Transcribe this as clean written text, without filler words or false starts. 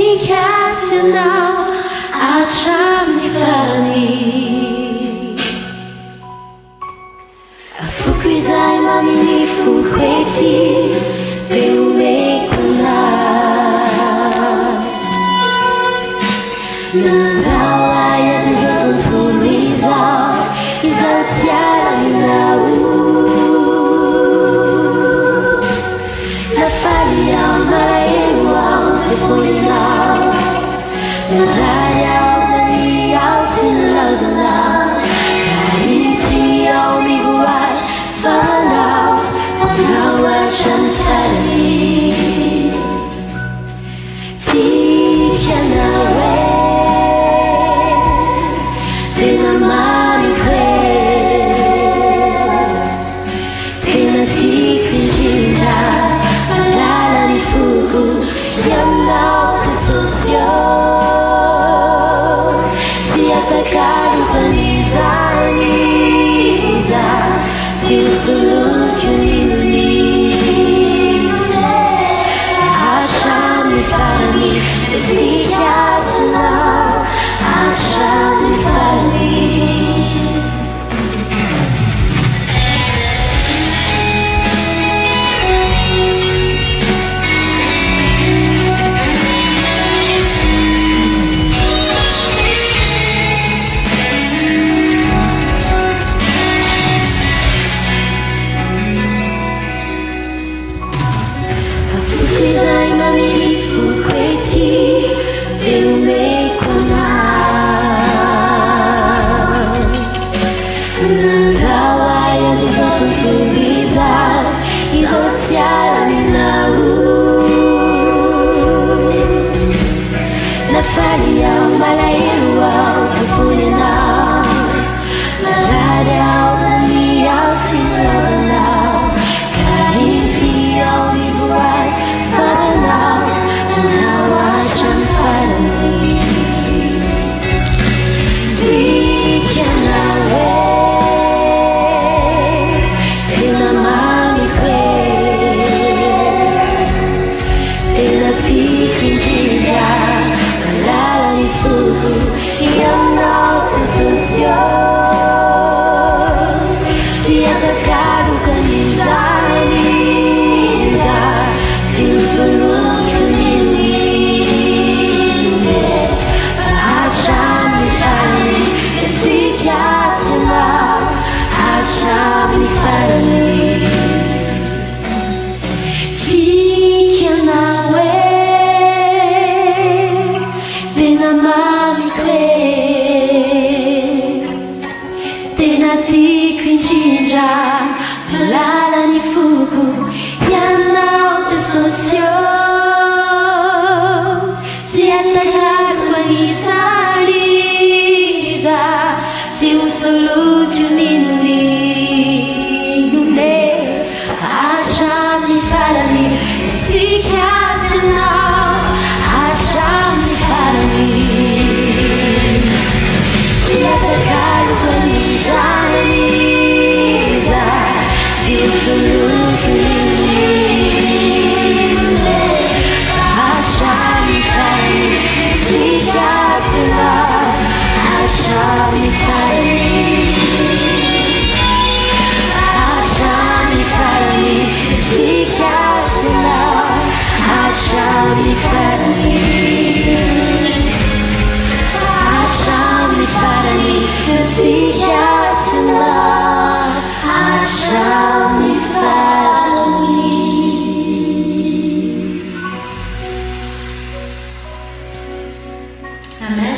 Now, achami Afukrizai mamini fukweti Peumekuna Nangawa yazizotuliza Izatiara minau Nafalia maraewa Tefonina Naraya Daniel Silazana Kariti Omi Buat Fanau Nawa Shantari Tikanawe Dinamani Kwe Dinati Jinja Malala Nifuku Yanao Tesosyo Atacado panizaniza Se o soluço me Acha-me para mim Se quase não Acha-me para mim Nafalia malairua Tefonina Najada Daniel Silazana Kariti Omi Buat Fanau Nawa Shantari Tikanawe Dinamani Kwe Dinati Kinjinja Malala Nifuku Yanao Tesosyo Se atacado canizaniza Se o soluço me Acha-me para mim Se quase não Acha-me para mim Se que não é Dinamani Kwe Dinati Kinjinja Malala Nifuku Yanao Tesosyo Se atacado manizaniza Se o soluço me Acha-me para mim Se quase não Acha-me para mim Se atacado canizaniza Se o soluço me Acha-me para mim Se quase não Acha-me para mim Acha-me para mim Se quase não Acha-me para mim Acha-me para mim Se quase não Acha-me para mim Amen.